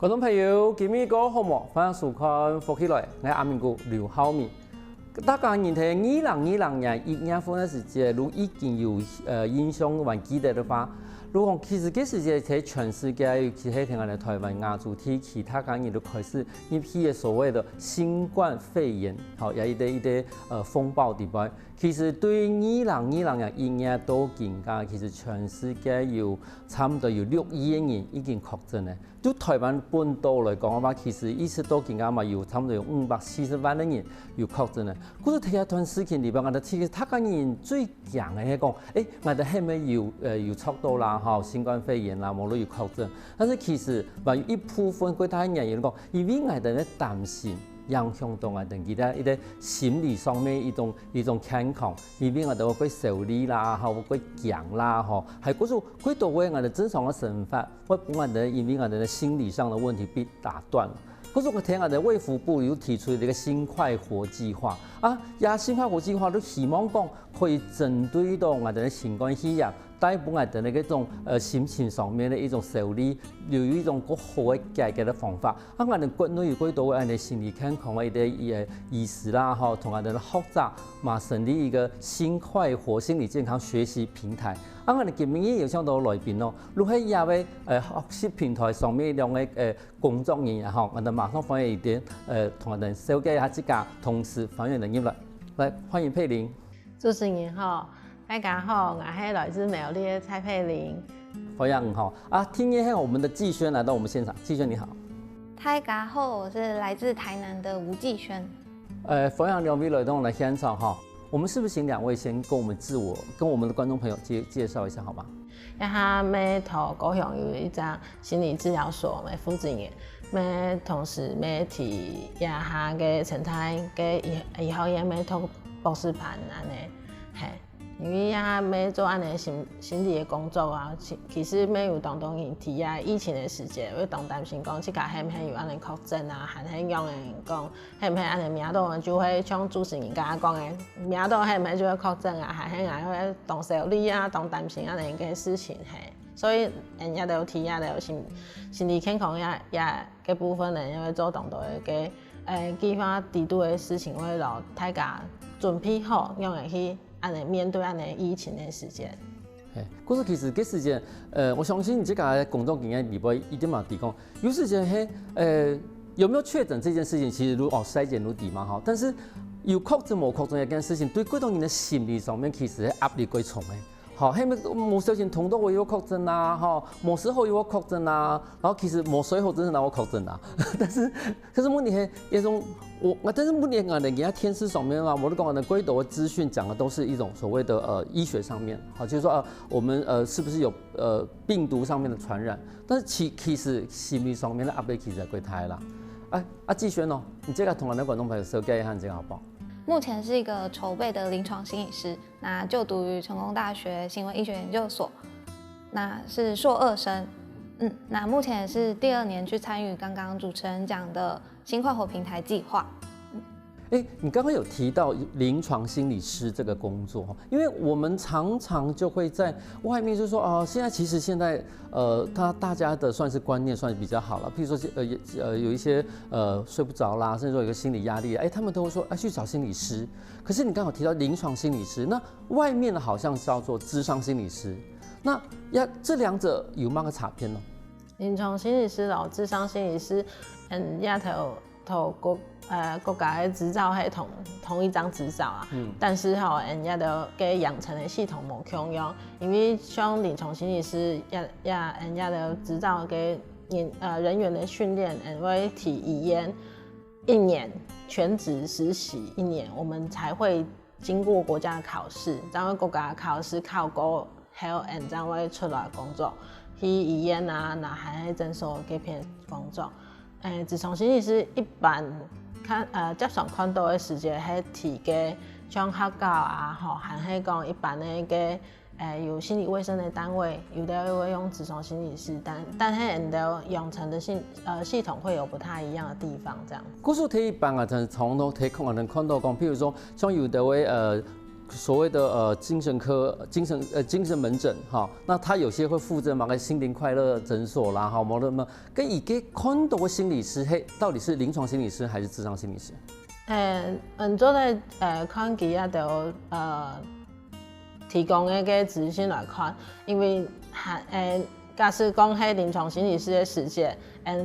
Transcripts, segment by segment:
观众朋友，今日个好么？欢迎收看福起来，我阿明哥刘浩明。大家认睇2020年1月份的时节，如已经有影响还记得的话，如果其实这时节在全世界，尤其是听我哋台湾亚洲地其他港人都开始一批嘅所谓的新冠肺炎，好，有一啲风暴地方。其实对2020年1月到今家，其实全世界有差唔多有6亿人已经确诊咧。对台湾本岛来讲嘅话，其实一直到今家嘛有差唔多有540万的人有确诊咧。嗰個睇一段事情裏邊，我哋其實他個人最強嘅係講，我哋係咪有測到啦？嚇，新冠肺炎啦，無論有確診，但是其實話有一部分其他人員講，因為我哋咧擔心。影響到我哋其他一啲心理上面一種健康，因為我哋會受力啦，嚇會強啦，嚇係嗰種幾多位我哋正常嘅生活，會我哋因為我哋嘅心理上嘅問題被打斷了。嗰種我聽我哋衛福部有提出一個新快活計劃啊，也新快活計劃都希望講可以針對到我哋嘅新冠肺炎。帶俾我哋嘅一種心情上面嘅一種受理，有一種好好嘅解決嘅方法。啊，我哋國內有幾多我哋心理健康嘅一啲醫師啦，嚇，同我哋學習嘛成立一個新快活心理健康學習平台。啊，我哋今日有請到來賓咯，如果喺學習平台上面兩個工作人員嚇，我哋馬上歡迎一點同我哋紹介一下自家同事歡迎人入來，來歡迎佩玲。主持人好。大家好，我是来自苗栗的蔡佩玲。欢迎好啊！今天我们的季轩来到我们现场，季轩你好。大家好，我是来自台南的吴季轩。欢迎两位来到我们的现场哈。我们是不是请两位先跟我们跟我们的观众朋友介绍一下好吗？呀哈，每头高雄有一张心理治疗所的负责人，每同时每提呀哈嘅陈太嘅以后也每头博士班安尼，嘿。因为呀，要做安尼心理的工作啊，其实要有当因提啊疫情的时节，会当担心讲，即家係唔係有安尼確診啊，還係樣嘅講，係唔係安尼明到就會像主持人家講嘅，明到係唔係就會確診啊，還係會當受理啊，當擔心安尼嘅事情係，所以人家都提啊，都有心理健康也嘅部分人也會做當到嘅計劃制度嘅事情，會讓大家準備好，樣嘅去。安尼面對安尼疫情的時間，嗰時其實嗰時間，我相信你這個工作經驗裡邊一定嘛提供。有時間係有沒有確診這件事情，其實篩檢如底嘛哈，但是有確診冇確診一件事情，對幾多人的心理上面其實係壓力幾重嘅。好，係咪冇小心痛到我有確診啊？哈，冇時候有確診啊，然後其實冇水後真係讓我確診啊。但是問題係一種但是問題我哋而家天時上面啊，我都講我哋幾多資訊講的都是一種所謂的醫學上面，好，就是說我們是不是有病毒上面的傳染？但是其實心理上面的壓力其實係幾大啦。季軒哦，你這個同我哋觀眾朋友紹介一下你這個好不好？目前是一個籌備的臨床心理師，那就讀於成功大學行為醫學研究所，那是碩2生。那目前也是第2年去參與剛剛主持人講的新快活平台計劃。你剛剛有提到臨床心理師這個工作，因為我們常常就會在外面就說現在大家的算是觀念算是比較好了，譬如說有一些睡不着啦，甚至說有個心理壓力，他們都會說去找心理師。可是你剛好提到臨床心理師，那外面的好像叫做諮商心理師，那這兩者有乜個差別呢？臨床心理師咯，諮商心理師，頭國家的執照係同一張執照啊，但是人家的嘅養成的系統冇共用，因為像臨床心理師人家的執照嘅人員的訓練，會體驗1年全職實習1年，我們才會經過國家的考試，然後國家的考試考過後，然後會出來工作，去醫院啊，那還係診所嗰邊工作。諮商心理師一般接常看到的時間係提嘅像學校啊，還係講一般嘅有心理衛生的單位，有的會用諮商心理師，但係人的養成的系統會有不太一樣的地方，這樣。嗰時睇一般啊，從頭睇可能看到講，譬如說像有的會所谓的精神科、精神门诊哈，那他有些会负责嘛个心灵快乐诊所啦，哈，某的么跟一个看到的心理师，嘿，到底是临床心理师还是諮商心理师？做咧看佢啊，就提供的个资讯来看，因为假使讲喺临床心理师的世界，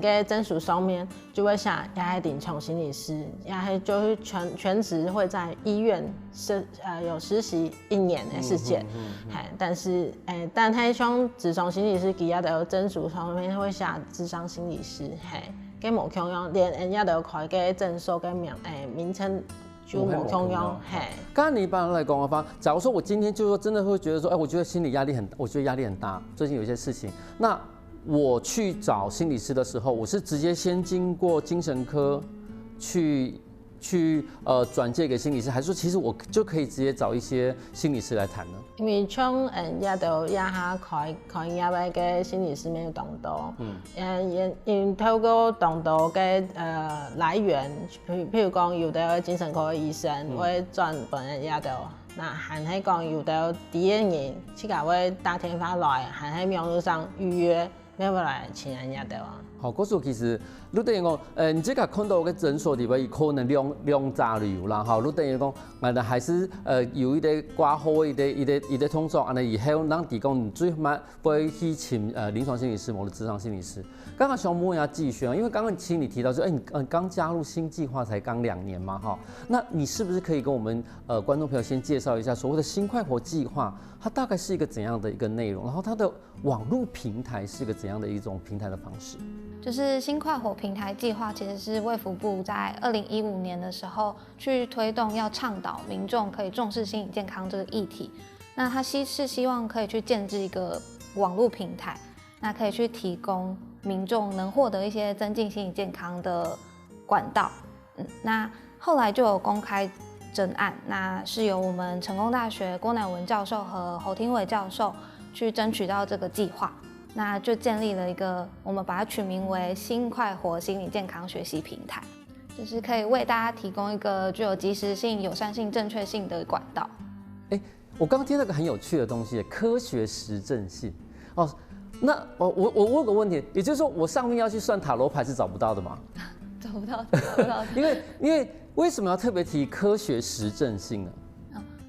个诊所上面就会写也係临床心理师，也係就是全职会在医院有实习1年的时间，但是但係像諮商心理师佢也就诊所上面会写諮商心理师，个无共用，连也都开个诊所个名称。就无共用，刚刚你一般来讲的话，假如说我今天就说真的会觉得说，我觉得心理压力很，我觉得压力很大，最近有一些事情，那我去找心理师的时候，我是直接先经过精神科去转介给心理师，还是说其实我就可以直接找一些心理师来谈呢？因为像也都也下开业的个心理师没有动到，因透过动到个来源，譬如讲有的精神科的医生会转本人也都，那还係讲有的第一人去甲會打電話來，還喺網絡上預約，要不來請人也都啊。好，嗰時候其實你等於講，你即個看到嘅診所裡邊可能量雜流啦，哈，你等於講，還是有一啲掛號一啲通作，安尼以後咱提供最慢會去請臨床心理師或者諮商心理師。剛剛想問一下季瑄，因為剛剛聽你提到說，你剛加入新計劃才剛2年嘛，哈，那你是不是可以跟我們觀眾朋友先介紹一下所謂的新快活計劃，它大概是一個怎樣的一個內容，然後它的網絡平台是一個怎樣的一種平台的方式？就是新快活平台計劃，其實是衛福部在2015年的時候去推動，要倡導民眾可以重視心理健康這個議題。那它是希望可以去建置一個網絡平台，那可以去提供民眾能獲得一些增進心理健康的管道。那後來就有公開徵案，那是由我們成功大學郭乃文教授和侯廷偉教授去爭取到這個計劃。那就建立了一個，我們把它取名為新快活心理健康學習平台，就是可以為大家提供一個具有即時性、友善性、正確性的管道。我剛剛聽到一個很有趣的東西，科學實證性。哦，那我問個問題，也就是說我上面要去算塔羅牌是找不到的嗎？找不到。因為為什麼要特別提科學實證性呢？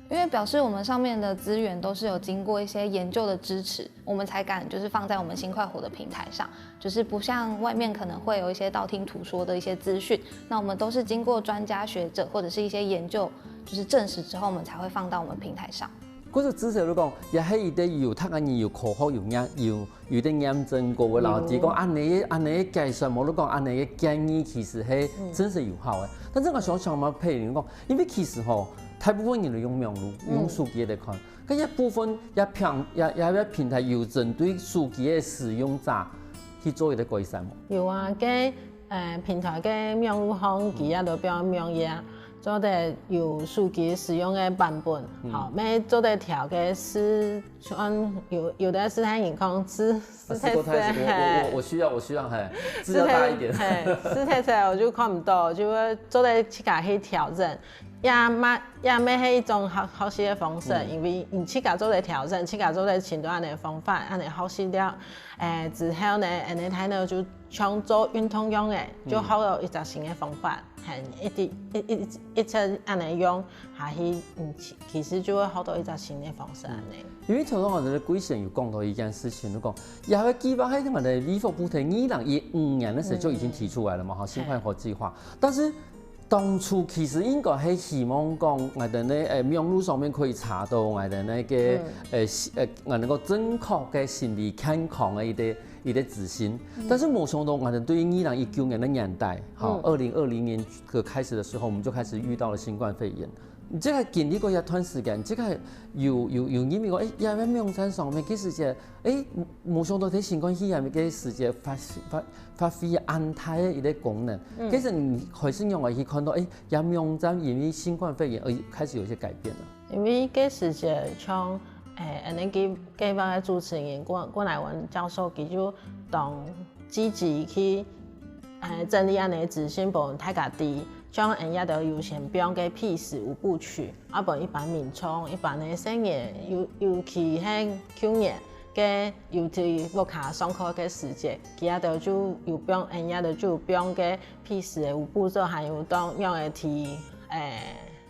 因為表示我們上面的資源都是有經過一些研究的支持，我們才敢就是放在我們新快活的平台上，就是不像外面可能會有一些道聽途說的一些資訊，那我們都是經過專家學者或者是一些研究就是證實之後，我們才會放到我們平台上。嗰個支持嚟講，也係一啲有睇緊有科學有啲驗證過嘅，然後提供按你嘅介紹，冇得講按你嘅建議，其實係真係有效嘅。但係我想嘛，譬如講，因為其實吼。大部分人都用網絡、用手機來看，咁一部分也平台有針對手機的使用者去做一啲改善。有啊，個平台嘅網絡上佢也都表網頁，做得有手機使用嘅版本，好，咩做得調嘅是有的是睇眼光是太我需要字要大一點，是太細我就看唔到，就會做得自己去調整。也咩係一種學習的方式，因為你自己做嚟調整，自己做嚟前端嘅方法，安尼學習了，之後呢，安尼睇呢就像做運動用嘅，就學到一隻新嘅方法，係一直安尼用，下去其實就會學到一隻新嘅方式安尼。因為頭先我哋貴先有講到一件事情，就講也係基本喺我哋衛福部喺2015年嘅時候就已經提出來了嘛，哈，新快活計劃，但是。當初其實應該係希望講，我哋咧網絡上面可以查到我哋咧嘅我哋個正確嘅心理健康嘅一啲資訊，但是冇想到我哋對於2019年的年代，好，2020年開始的時候，我們就開始遇到了新冠肺炎。即係經歷過一段時間，即係有因為講，也喺網站上面嘅時節，冇想到喺新冠肺炎嘅時節發揮安泰嘅一啲功能。其實你開始用嚟去看到，也網站因為新冠肺炎而開始有一些改變啦。因為嘅時節，像那個計劃嘅主持人郭乃文教授，佢就當積極去整理安尼資訊，幫大家啲。像人家的优先标给屁事五部曲，啊不一般民众一般的生意，尤其喺去年。嘅尤其屋卡上课嘅时节，其他就有标，人家就标嘅屁事的有步骤，还有当用的提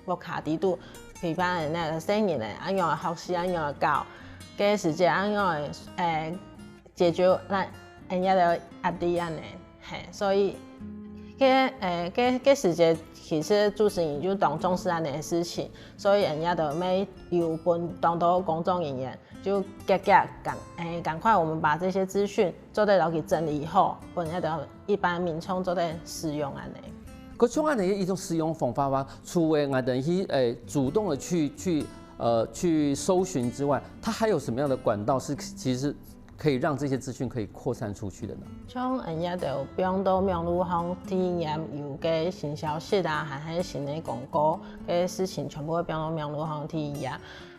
屋卡底度，譬如人那个生意咧，按用学习按用的教，嘅时节按用的解决人家的压力安尼，嘿，所以嘅时节其实主持人就当重视安尼的事情，所以人家就要有分当到公众人员。就赶快，我们把这些资讯做在牢给整理以后，不然的一般民众做在使用安尼。嗰种安尼一种使用方法话，除了我等去主动的去搜寻之外，它还有什么样的管道是其实可以让这些资讯可以扩散出去的呢？像人家就比方到网络上体验有嘅新消息啊，还是新的广告嘅事情，全部会比方到网络上体验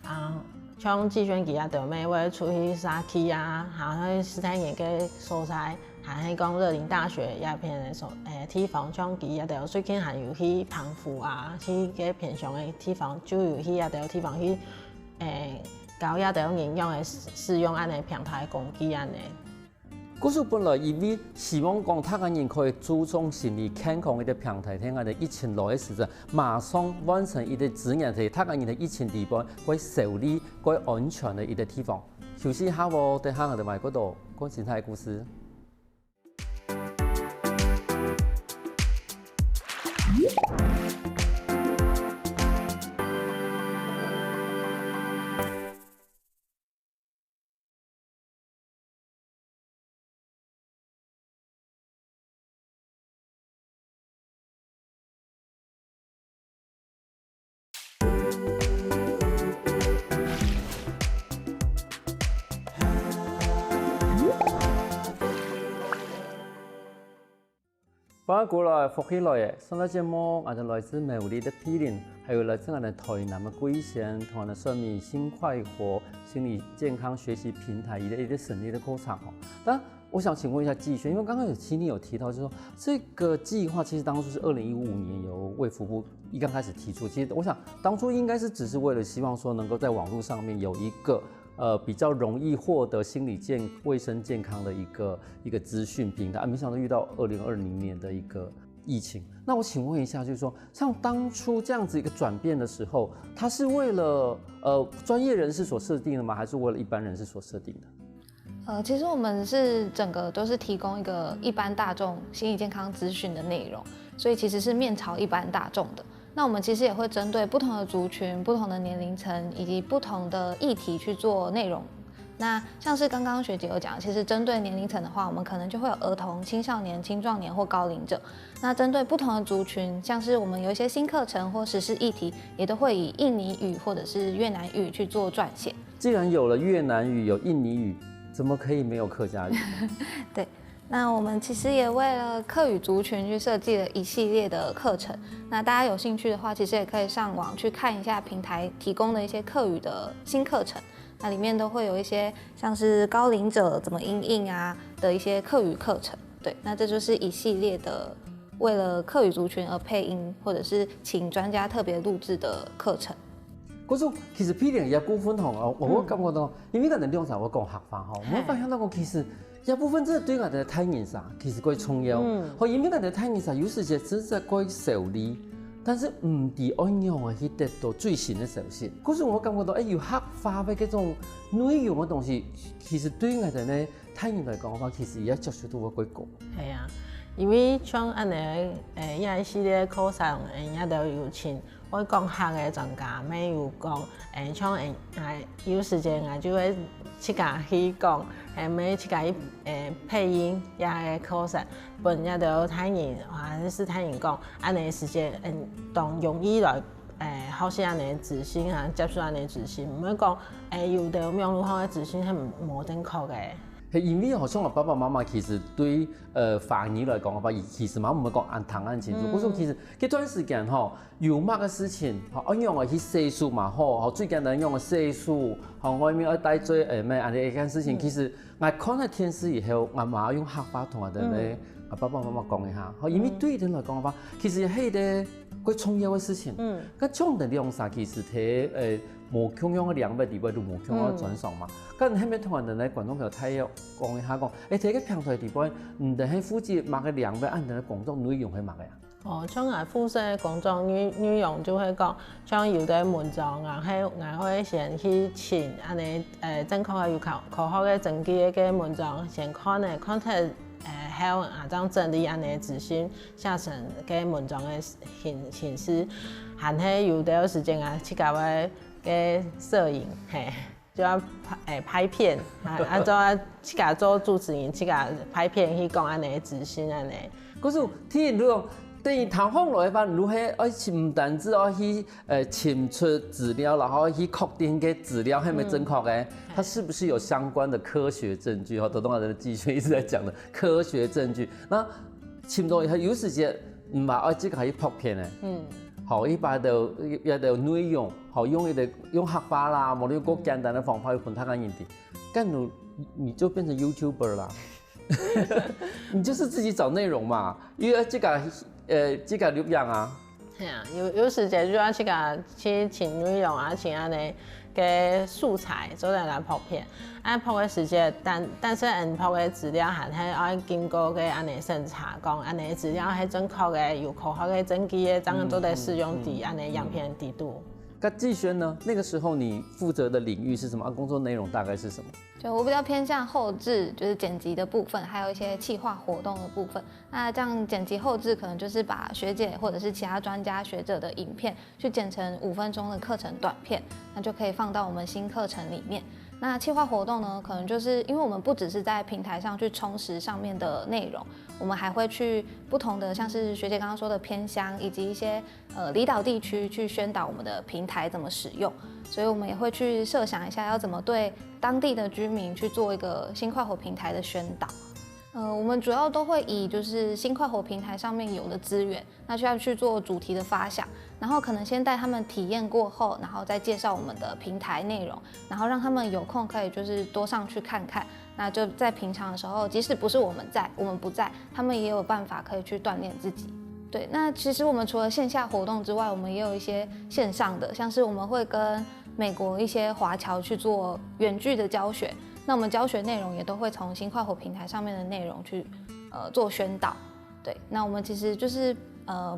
啊。像计算机啊，就要为出去沙区啊，还有斯坦尼嘅所在，还是讲热林大学也偏的地方，像佢啊，就最近还有去澎湖啊，去嘅偏向的地方，就有去啊，就地方去搞啊，就应用的使用安尼平台工具安尼。故事本来因为希望讲，他个人可以注重心理健康的平台，听下的疫情来的时阵，马上完成一个指引，是他个人的疫情地方，可受理、可安全的一个地方。休息下喎，等下我哋埋嗰度讲其他的故事。翻过来福起来嘅，上个节目我哋来自美丽的毗邻，还有来自我哋台南的龟贤，同我哋算命心快活心理健康学习平台一个省立的课程哦。但我想请问一下季轩，因为刚刚你有提到，就是说这个计划其实当初是2015年由卫福部一刚开始提出，其实我想当初应该是只是为了希望说能够在网络上面有一个。比较容易获得心理卫生健康的一个资讯平台，没想到遇到2020年的一个疫情。那我请问一下，就是说，像当初这样子一个转变的时候，它是为了专业人士所设定的吗？还是为了一般人士所设定的？其实我们是整个都是提供一个一般大众心理健康资讯的内容，所以其实是面朝一般大众的。那我们其实也会针对不同的族群、不同的年龄层以及不同的议题去做内容。那像是刚刚学姐有讲，其实针对年龄层的话，我们可能就会有儿童、青少年、青壮年或高龄者。那针对不同的族群，像是我们有一些新课程或时事议题，也都会以印尼语或者是越南语去做撰写。既然有了越南语、有印尼语，怎么可以没有客家语？对。那我们其实也为了客语族群去设计了一系列的课程。那大家有兴趣的话，其实也可以上网去看一下平台提供的一些客语的新课程。那里面都会有一些像是高龄者怎么因应啊的一些客语课程。对，那这就是一系列的为了客语族群而配音，或者是请专家特别录制的课程。嗰種其實批評也股份吼，我感覺到，因為我哋兩場我講學法吼，我發現到講其實一部分真係對我哋睇現實其實幾重要。好，因為我哋睇現實有時就真係幾受理，但是唔係按樣嘅去得到最新嘅消息。嗰時我感覺到，要學法嘅嗰種內容嘅東西，其實對我哋咧睇現嚟講嘅話，其實也接觸到幾高。係啊，因為像安尼一系列課程，人家都有請。我講客嘅專家，咩有講像有時間我就會自家去講，咩自家去配音也嘅課程，本人都泰人或者是泰人講，安尼時間當容易來學習安尼資訊啊，接觸安尼資訊，唔會講有的網絡上嘅資訊係冇正確嘅。係因為好像我爸爸媽媽其實對華語來講嘅話，其實嘛唔會講按堂按清楚。我說其實嗰段時間吼，有乜嘅事情，按樣去寫書嘛好，最簡單用嘅寫書，外面要帶做咩安尼一件事情，其實我看咗電視以後，我馬上用客家同我哋咧爸爸妈妈讲一下，好，因为对人来讲的话，其实係個佢重要的事情。咁將的量啥，其實睇無共樣嘅兩筆地位，都無共樣嘅轉送嘛。咁係咪同人哋觀眾朋友睇講一下講，睇個平台地位，唔定係負責某個兩筆，按人嘅工作內容係乜嘅呀？像負責工作內容就會講，像有啲文章啊，我會先去尋安尼正確嘅有考學嘅整機嘅文章，先看咧，看睇還有怎整理安尼資訊，寫成嘅文章嘅形式，還係有啲時間啊，去搞個嘅攝影，就要拍片，就要去搞做主持人，去搞拍片去講安尼資訊安尼。嗰時聽如果等於談方來話，如係要唔單止要去清出資料，然後去確定嘅資料係咪正確嘅，它是不是有相關的科學證據？哈，東華人的技術一直在講的科學證據。那清到有時間唔係要即個去拍片嘅，好，一般就內容，好用黑化啦，冇啲個簡單的方法去分他個人哋，咁你就變成 YouTuber 啦，你就是自己找內容嘛，因為這個錄樣啊。係啊，有時間就要去尋內容啊，尋安尼嘅素材，做嚟拍片。拍嘅時間，但是拍嘅資料還係要經過嘅安尼審查，講安尼資料係正確嘅，有科學嘅證據嘅，怎樣做嚟使用喺安尼樣片地度。那季萱呢？那個時候你負責的領域是什麼？工作內容大概是什麼？就我比較偏向後製，就是剪輯的部分，還有一些企劃活動的部分。那這樣剪輯後製可能就是把學姐或者是其他專家學者的影片，去剪成5分鐘的課程短片，那就可以放到我們新課程裡面。那企劃活動呢，可能就是因為我們不只是在平台上去充實上面的內容，我們還會去不同的，像是學姐剛剛說的偏鄉，以及一些離島地區去宣導我們的平台怎麼使用，所以我們也會去設想一下要怎麼對當地的居民去做一個新快活平台的宣導。我們主要都會以就是新快活平台上面有的資源，那就要去做主題的發想，然後可能先帶他們體驗過後，然後再介紹我們的平台內容，然後讓他們有空可以就是多上去看看。那就在平常的時候，即使不是我們不在，他們也有辦法可以去鍛鍊自己。對，那其實我們除了線下活動之外，我們也有一些線上的，像是我們會跟美國一些華僑去做遠距的教學。那我們教學內容也都會從新快活平台上面的內容去做宣導，對。那我們其實就是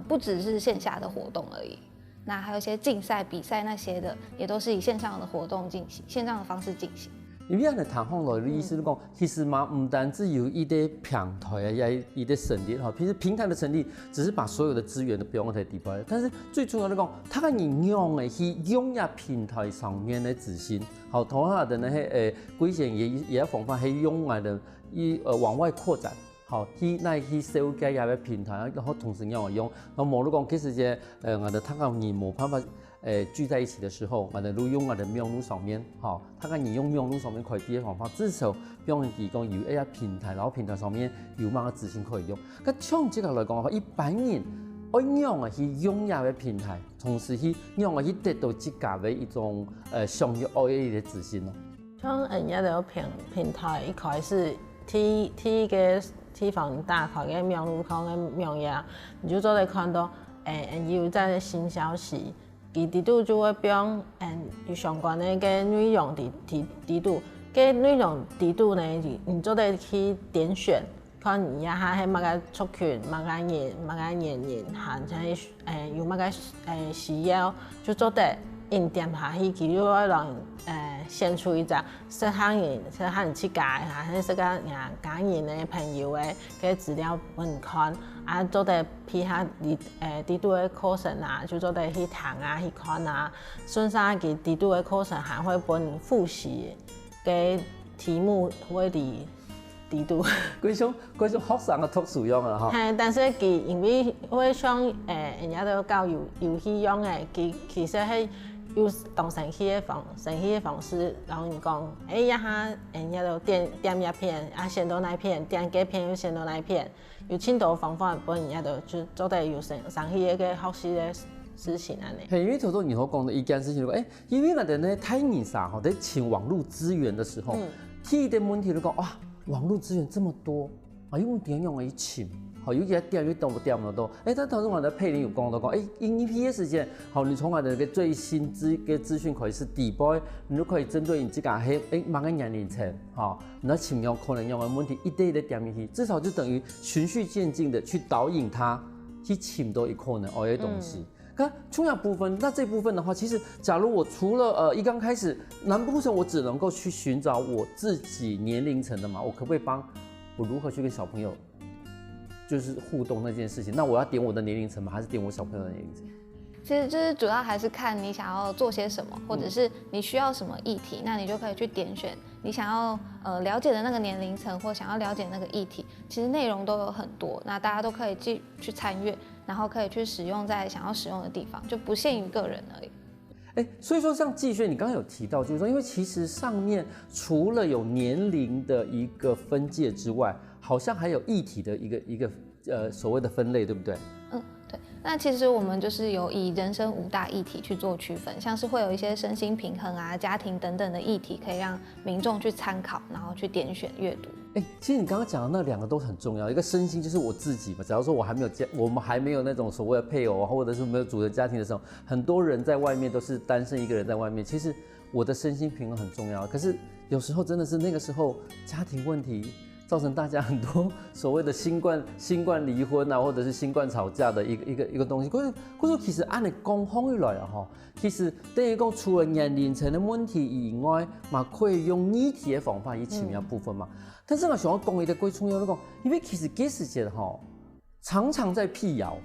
不只是線下的活動而已，那還有一些競賽、比賽那些的，也都是以線上的活動進行，線上的方式進行。因為人哋談方來的意思是講，其實嘛唔單止有一啲平台啊，也一啲成立哈。其實平台的成立只是把所有的資源都不用喺地方，但是最重要的講，它可以用嘅去用喺平台上面的資訊，好，同下的呢係規限也方法係用嚟的往外擴展，好，去收集下嘅平台，然後同時用，那麼如果講其實我哋睇下你冇辦法。聚在一起的時候，我哋都用我哋網絡上面，好，睇下你用網絡上面快啲嘅方法，至少俾人提供有一個平台，然後平台上面有乜嘅資訊可以用。咁從這個來講嘅話，一般人愛用嘅去用入嘅平台，同時去用嘅去得到自家嘅一種商業愛嘅資訊咯。像一個平台一開始睇個地方打開嘅網絡看嘅網頁，你就都會看到有在新消息。地度就會將有相關的個內容地度，個內容地度呢，你就得去點選，看而家係乜個族群、乜個人、乜個年齡，或者有乜個需要，就做得應點下去，佢就會讓選出一個適合人去解，或者適合家人的朋友的個資料俾人看。啊，做得批下地度的課程啊，就做得去聽啊、去看啊。順便佢地度的課程還會幫你複習嘅題目會喺地度。嗰種學生嘅特殊用啊，嚇。係，但是佢因為會像人家都教遊戲用嘅，佢其實係有當遊戲嘅方式，然後你講，一下人家都點一片，啊先到那片，點幾片又先到那片。有很多方法幫人家都就做得有上去一個學習的事情啊！係因為頭先你所講的一件事情，因為我哋呢太年少，在請網絡資源的時候，第一個問題就講哇，網絡資源這麼多，用点用去浸，好，尤其在店越动不掉那么多。但当时我的配音有讲到讲，因批的时间，好，你从我的那个最新资讯可以是底部，你都可以针对你这个某个年龄层，好，你的情用可能用的问题一点一点点进去，至少就等于循序渐进的去导引他去浸到一可能的东西。那重要部分，那这部分的话，其实假如我除了一刚开始南部省，我只能够去寻找我自己年龄层的嘛，我可不可以帮我如何去跟小朋友就是互动那件事情？那我要点我的年龄层吗？还是点我小朋友的年龄层？其实就是主要还是看你想要做些什么，或者是你需要什么议题，那你就可以去点选你想要了解的那个年龄层或想要了解的那个议题。其实内容都有很多，那大家都可以去参阅，然后可以去使用在想要使用的地方，就不限于个人而已。所以说像季轩，你刚刚有提到，就是说，因为其实上面除了有年龄的一个分界之外，好像还有议题的一个所谓的分类，对不对？对，那其实我们就是有以人生5大议题去做区分，像是会有一些身心平衡啊、家庭等等的议题，可以让民众去参考，然后去点选阅读。其实你刚刚讲的那2个都很重要，一个身心就是我自己嘛。假如说我们还没有那种所谓的配偶，或者是没有组成家庭的时候，很多人在外面都是单身一个人在外面。其实我的身心平衡很重要，可是有时候真的是那个时候家庭问题造成大家很多所谓的新冠离婚啊，或者是新冠吵架的一个东西。可是其实按你讲起来啊，其实等于讲除了年龄层的问题以外，嘛可以用议题的方法去前面部分嘛。但是我想要讲一个最重要的讲，因为其实这世界常常在辟谣，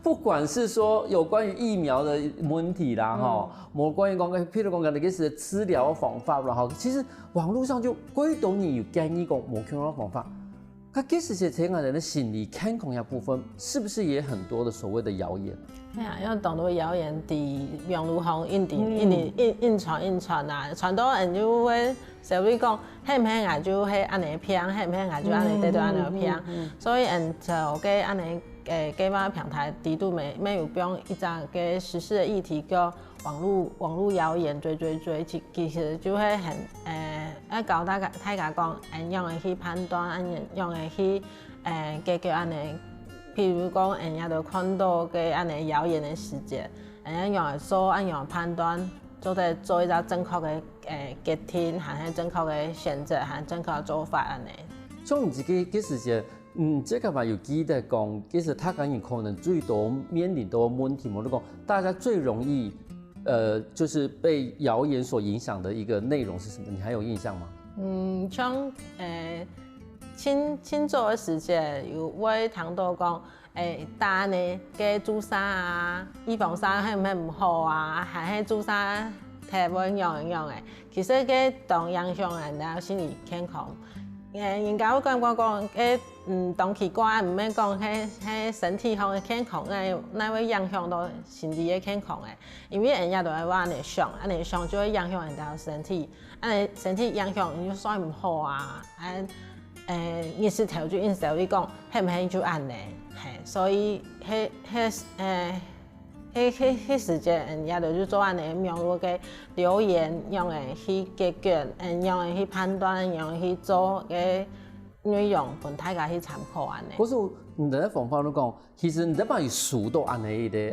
不管是说有关于疫苗的问题啦，无关于譬如讲那些治疗方法啦，其实网络上就几多年有建议讲无同的方法。这世界这样人的心理健康的部分，是不是也很多的所谓的谣言？因为当多谣言伫网络上印传啊，传到人就会社会讲，迄唔迄眼就迄安尼偏，迄唔迄眼就安尼对安尼偏，所以人就给安尼给嘛平台低度没有用一张给时事的议题叫网络谣言追，其实就会很要教大家讲，用的去判断，用的去叫安尼。譬如讲，人家就看到个安尼谣言的事件，人家用来说，用来判断，做一个正确的决定，和正确的选择，和正确的做法安尼。像你这事情，这个嘛有记得讲，其实他讲可能最多面临到问题，我都讲大家最容易就是被谣言所影响的一个内容是什么？你还有印象吗？像清早的时节，有会听到讲，打呢个煮衫啊，预防衫迄唔好啊，还迄煮衫摕无用的。其实个当影响人家心理健康。人家有感觉讲，当气管唔免讲，迄身体方的健康，那会影响到心理的健康的。因为人家都会安尼想就会影响人家的身体，安尼身体影响，你就睡唔好啊，意识调就意思就讲，迄唔迄就安尼，所以迄时间，人家就做安尼用嗰个留言，用来去解决，用来去判断，用来去做个内容，供大家去参考安尼。可是你在方法都讲，其实你在把伊数到安尼讲，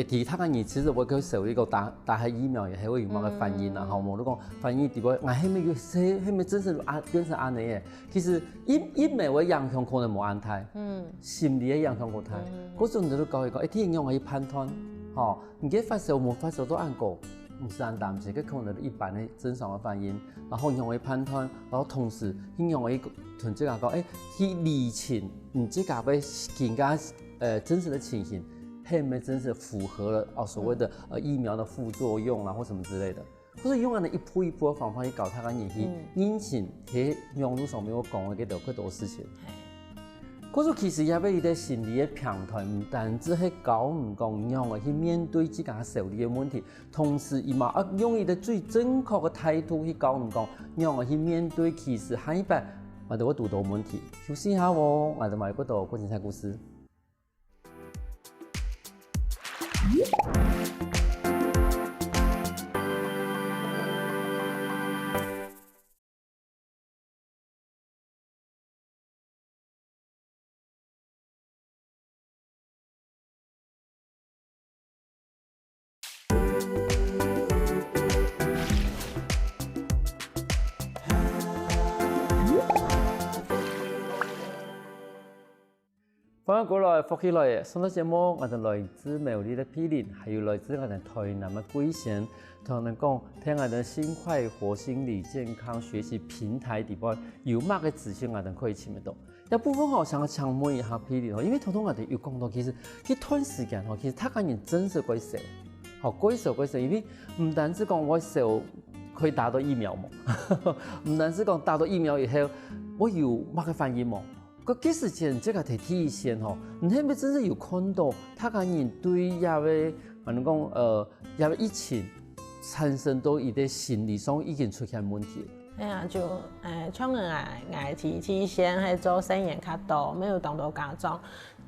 其他嘅其实我去受呢個打喺疫苗也係會有某個反應啦，我都講反應點解，係咪真是變成安尼嘅？其實疫苗嘅影響可能冇安泰，心理嘅影響冇太。嗰時你都教佢講，啲人用去判斷，你嘅發燒冇發燒都按過。不是按答案，个可能一般的正常的反应，然后用来判断，然后同时用来同这个讲，去理清你这个要更加真实的情形，係咪真实符合了所谓的疫苗的副作用啊或什么之类的，或是用安尼一步一步的方法去搞他个嘢去引起喺网络上面我讲的嗰多事情。可是其实也要伊个心理的平台，唔单止係教唔講用嚟去面對自家受理的問題，同時伊嘛用伊個最正確的態度去教唔講用嚟去面對其實下一擺我哋會遇到問題。休息一下喎，我哋埋嗰度過精彩故事。欢迎过来，福起来嘅上到节目，我哋来自美丽的毗邻，还有来自我哋台南的龟贤，同人讲听我哋心快活心理健康学习平台底部有乜嘅资讯，我哋可以前面到。有部分好想请问一下毗邻，因为通我哋有讲到，其实佢短时间其实他个人真是鬼少，好鬼少，因为唔单止讲我少可以打到疫苗嘛，唔单止讲打到疫苗以后，我有乜嘅反应嘛。个几时间这个提体现吼，你係咪真是有看到他个人对亚个，反正讲亚个疫情产生到伊个心理上已经出现问题。哎呀，就像我提前係做生意較多，沒有當到家長，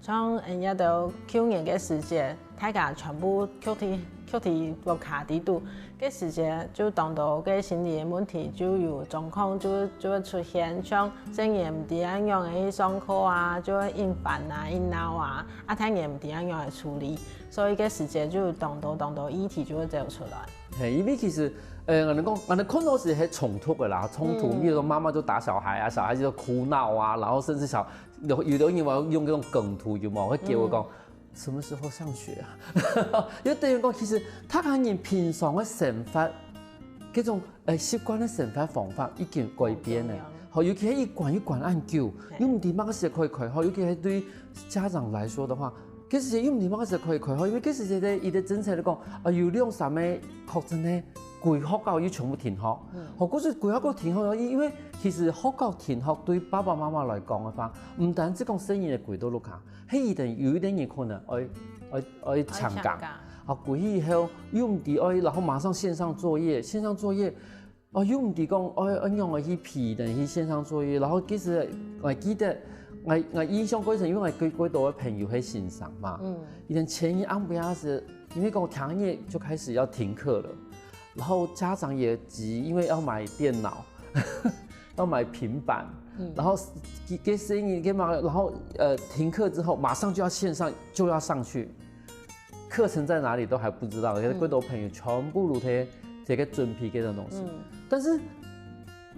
像人家到去年嘅時節，大家全部確體個卡底度嘅時節，就當到嘅心理嘅問題就有狀況就會出現，像生意唔點樣去上課啊，就會厭煩啊、厭鬧啊，睇嘢唔點樣去處理，所以嘅時節就當到議題就會走出來。係，因為其實我哋看到是係衝突嘅啦，衝突，比如說媽媽就打小孩啊，小孩子就哭鬧啊，然後甚至有的人話用嗰種梗圖有冇？會叫我講什麼時候上學啊？因為等於講其實他個人平常嘅生活，嗰種習慣嘅生活方法已經改變咧。好，尤其係一管按久，因為唔知乜嘅時候可以開，好，尤其係對家長來說的話。嗰時因為唔知乜嘅時候可以開，因為嗰時咧，伊哋政策嚟講，有兩三個確診咧，貴學校要全部停學。好，嗰時貴學校停學，因為其實學校停學對爸爸媽媽來講嘅話，唔單止講生意嘅貴到碌下，係一定有一點嘢可能愛搶崗。啊，貴以後又唔知愛，然後馬上線上作業，又唔知講愛用嚟去批定去線上作業，然後其實我記得。我印象過程，因為我幾多朋友喺線上嘛，以前前一安不亞是，因為講糖業就開始要停課了，然後家長也急，因為要買電腦，要買平板，然後給生意給嘛，然後停課之後馬上就要線上就要上去，課程在哪裡都還不知道，幾多朋友全部都睇這個準備嘅東西，但是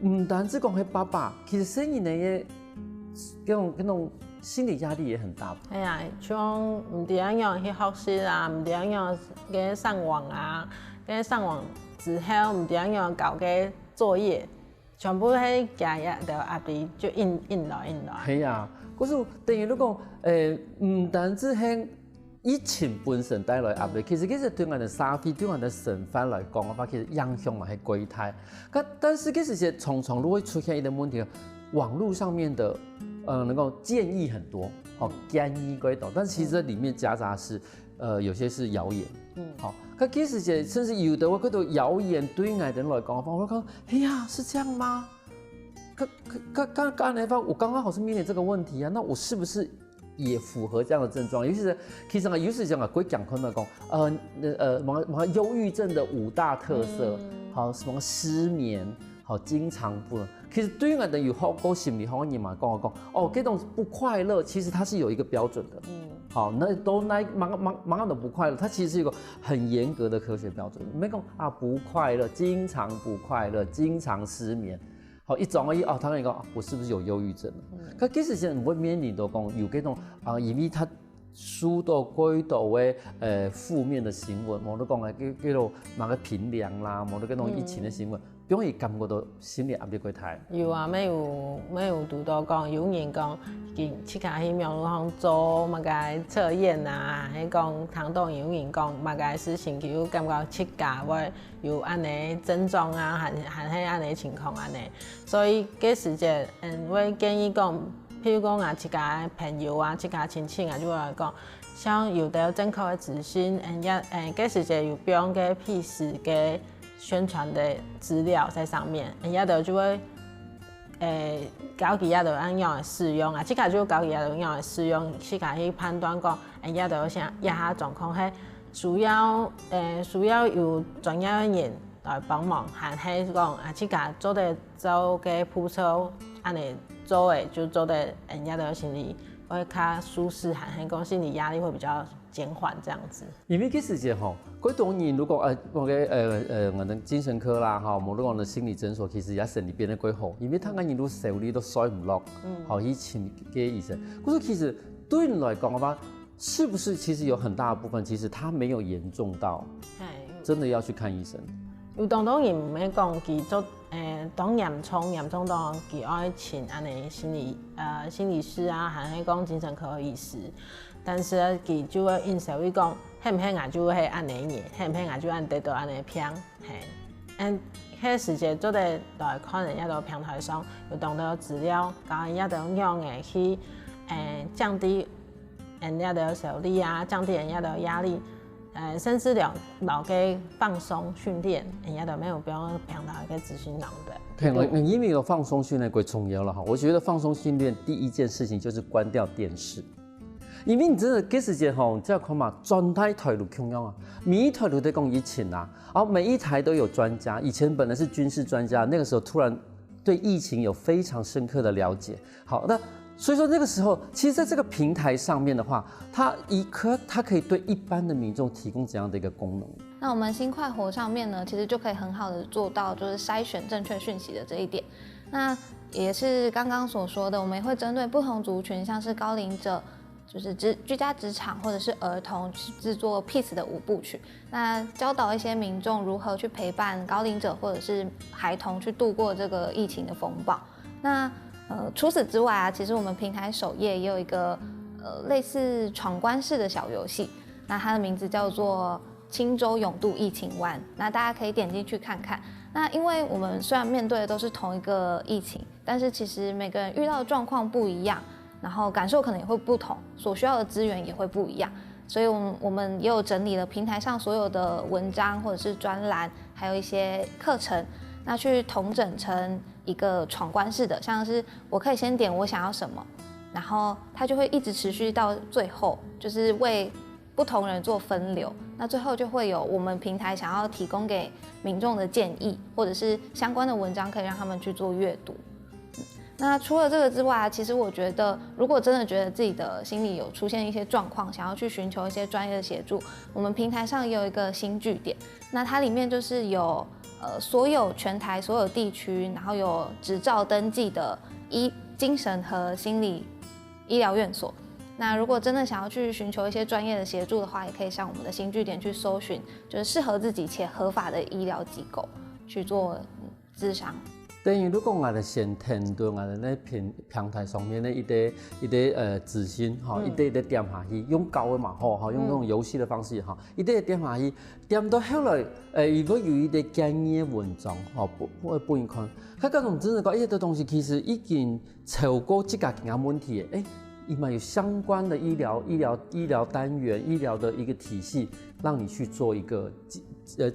唔單止講係爸爸，其實生意呢也。嗰種心理壓力也很大。係啊，像唔點樣去學習啊，唔點樣嘅上網啊，跟上網之後唔點樣搞嘅作業，全部喺家日就壓力就印來。係啊，嗰時等於你講唔單止係疫情本身帶來壓力，其實對我哋社會、對我哋生活來講嘅話，其實影響係巨大。但是其實常常都會出現一個問題。網絡上面的，能夠建議很多，建議歸多，但其實裡面夾雜是，有些是謠言，好，佢其實甚至有的我覺得謠言對外人來講，我講，哎呀，是這樣嗎？剛才我剛剛好是面臨這個問題啊，那我是不是也符合這樣的症狀？尤其是其實有時講佢講佢講，憂鬱症的5大特色，好，什麼失眠。好，經常不能。其實對於我哋有學過心理學嘅人嘛，講哦，這種不快樂，其實它是有一個標準的。好，那都忙的不快樂，它其實是一個很嚴格的科學標準。沒講啊，不快樂，經常不快樂，經常失眠。好，一種而已哦，他跟你講，我是不是有憂鬱症？佢其實現在唔會面臨到講有這種因為他輸到幾多嘅負面的新聞，冇得講嘅叫做某個評量啦，冇得嗰種疫情的新聞。容易感覺到心理壓力過大。有啊，沒有讀到講，有人講，去家去廟路上做乜個測驗啊，喺講堂堂有人講乜個事情，佢感覺去家會有安尼症狀啊，還係安尼情況安尼，所以嗰時節，我建議講，譬如講啊，去家朋友啊，去家親戚啊，就來講，像有得正確嘅資訊，嗰時節有不用嘅屁事嘅。宣傳的資料在上面，人家就會搞幾下就按樣嚟使用啊，即刻就搞幾下就按樣嚟使用，即刻去判斷講，人家就想一下狀況係需要有專業嘅人來幫忙，還係講啊，即刻做得做嘅鋪車，按嚟做嘅就做得人家的心理會較舒適，還係講心理壓力會比較減緩這樣子。因為嗰時節吼，嗰種人如果我哋精神科啦，嚇，無論我哋心理診所，其實也成立變得幾好，因為他個人都受理都衰唔落，好以前嘅醫生。嗰時其實对你来讲的话，是不是其实有很大的部分，其实它没有严重到，真的要去看医生？有当然唔免讲，佢做当严重当佢爱请安尼心理师啊，还是讲精神科医师，但是佢就会应酬伊讲，迄唔迄眼就会安尼嘢，迄唔迄眼就按得到安尼偏，迄时节做咧来看人家都平台上有当到资料，教人家都用诶去降低人家的手力啊，降低人家的压力。甚至老给放松训练，人家都没有不用平台给咨询人的。因为有放松训练最重要了哈。我觉得放松训练第一件事情就是关掉电视，因为你真的这时间吼，这样看嘛，全台台都同样啊，每一台都在讲疫情啊，然后每一台都有专家。以前本来是军事专家，那个时候突然对疫情有非常深刻的了解。好，那所以说那个时候，其实在这个平台上面的话，它可以对一般的民众提供怎样的一个功能？那我们新快活上面呢，其实就可以很好的做到就是筛选正确讯息的这一点。那也是刚刚所说的，我们也会针对不同族群，像是高龄者，就是居家职场或者是儿童，去制作 Peace 的5部曲。那教导一些民众如何去陪伴高龄者或者是孩童去度过这个疫情的风暴。那除此之外啊，其实我们平台首页也有一个类似闯关式的小游戏，那它的名字叫做青州泳渡疫情湾。那大家可以点进去看看。那因为我们虽然面对的都是同一个疫情，但是其实每个人遇到的状况不一样，然后感受可能也会不同，所需要的资源也会不一样。所以我们也有整理了平台上所有的文章或者是专栏，还有一些课程。那去统整成一个闯关式的，像是我可以先点我想要什么，然后它就会一直持续到最后，就是为不同人做分流。那最后就会有我们平台想要提供给民众的建议，或者是相关的文章可以让他们去做阅读。那除了这个之外啊，其实我觉得，如果真的觉得自己的心里有出现一些状况，想要去寻求一些专业的协助，我们平台上也有一个新据点。那它里面就是有所有全台所有地区，然后有执照登记的精神和心理医疗院所。那如果真的想要去寻求一些专业的协助的话，也可以上我们的新据点去搜寻，就是适合自己且合法的医疗机构去做咨商。等于如果我哋先填到我哋咧平台上面咧一啲资讯哈，一啲点下去，用教的嘛吼，用那种游戏的方式哈，一啲点下去，点到后来如果有一啲建议的文章吼，不应看，佢嗰種真係講一啲東西其實已經超過這個件問題嘅，伊嘛有相關的醫療單元、醫療的一個體系，讓你去做一個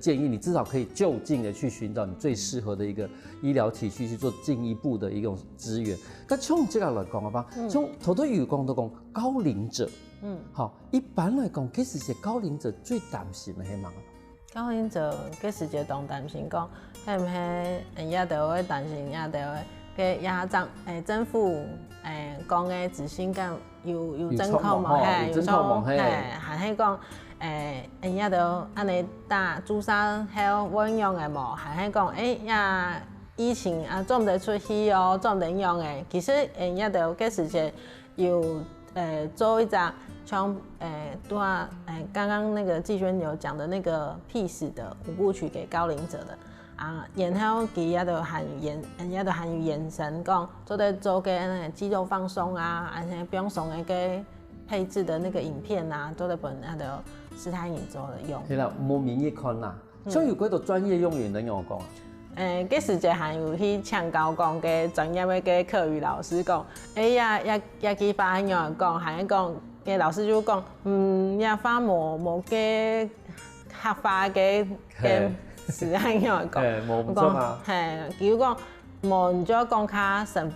建議，你至少可以就近的去尋找你最適合的一個醫療體系去做進一步的一種資源。咁從這個來講嘅話，從頭都有講到講高齡者，好，一般來講，其實是高齡者最擔心嘅係乜？高齡者嗰時就當擔心講，係唔係人家就會擔心，人家就會嘅也政府講嘅自信感有真確冇？有錯，還係講人家就安尼打注射係穩用嘅冇？還係講呀疫情啊做唔得出去哦，做唔得用嘅。其實人家就嗰時就有做一張像對啊剛剛那個季娟有講的那個 Peace 的5部曲給高齡者的。然後佢也都含有延伸講，做嘅肌肉放鬆啊，不用鬆嘅個配置的那個影片啊，做的本那個斯坦影做的用。係啦，冇免疫看啦，所以有幾多專業用語能用講？嗰時就還有去請教講嘅專業嘅課語老師講，也佢發現用講，還講嘅老師就講，也發冇嘅合法嘅。是安樣講，冇錯啊。係，如果冇就講較神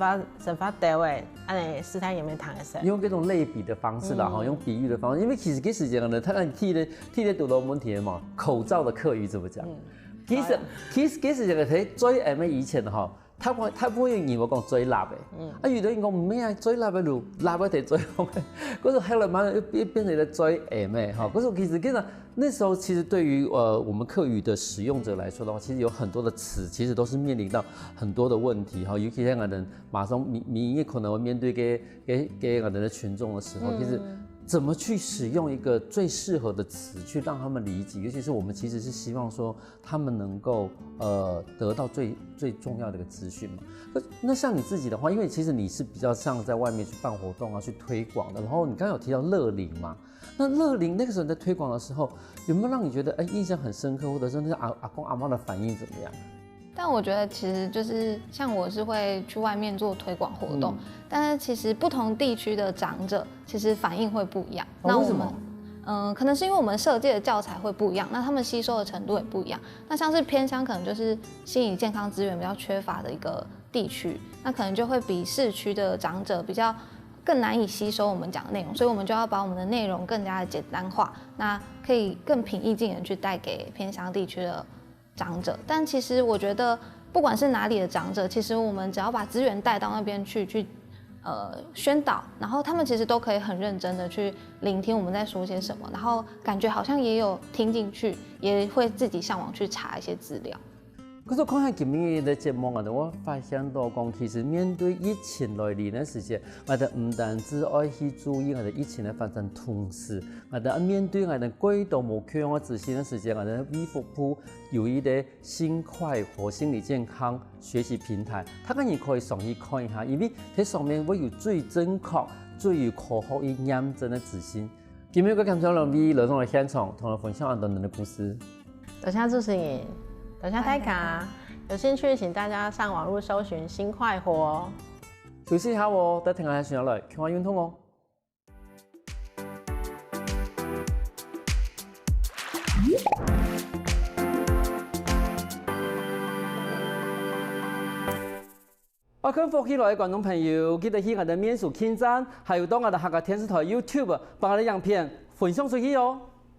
法地位，安尼斯坦也沒談嘅事。用這種類比的方式啦，哈，用比喻的方式，因為其實嗰時間呢，他替你讀到問題嘛，口罩的課語怎麼講？其實嗰時間睇最以前哈，他不会以为讲追辣的，有的人讲唔咩啊，追辣的路，辣的得追红的，嗰时后来慢慢又变成了追 M 的哈，嗰时其实跟着那时候其实对于我们客语的使用者来说的话，其实有很多的词其实都是面临到很多的问题哈，尤其像我们马上民也可能会面对给我们的群众的时候，其实。怎么去使用一个最适合的词去让他们理解？尤其是我们其实是希望说他们能够得到最重要的一个资讯嘛。那像你自己的话，因为其实你是比较像在外面去办活动啊，去推广的。然后你刚刚有提到乐龄嘛，那乐龄那个时候你在推广的时候，有没有让你觉得印象很深刻，或者是那些阿公阿嬤的反应怎么样？但我觉得其实就是像我是会去外面做推广活动，但是其实不同地区的长者其实反应会不一样。那为什么？可能是因为我们设计的教材会不一样，那他们吸收的程度也不一样。那像是偏乡，可能就是心理健康资源比较缺乏的一个地区，那可能就会比市区的长者比较更难以吸收我们讲的内容，所以我们就要把我们的内容更加的简单化，那可以更平易近人去带给偏乡地区的长者。但其实我觉得，不管是哪里的长者，其实我们只要把资源带到那边去宣导，然后他们其实都可以很认真的去聆听我们在说些什么，然后感觉好像也有听进去，也会自己上网去查一些资料。可是看下今日的节目啊，我发现到讲，其实面对疫情来临的时间，我哋唔单止要去注意我哋疫情的发展，同时我哋面对我哋轨道目标的执行的时间，我哋卫福部有一个心快活心理健康学习平台，大家可以上去看一下，因为喺上面会有最正确、最有科学、验证的资讯。今日我感谢两位来到我现场，同我分享等等的故事。多谢主持人。等下台卡，有兴趣请大家上网络搜寻心快活。休息一下哦，等停下上来，看下运动哦。我跟福起来的观众朋友，记得去我的面书网站，还有到我的客家电视台 YouTube，把我的影片分享出去哦。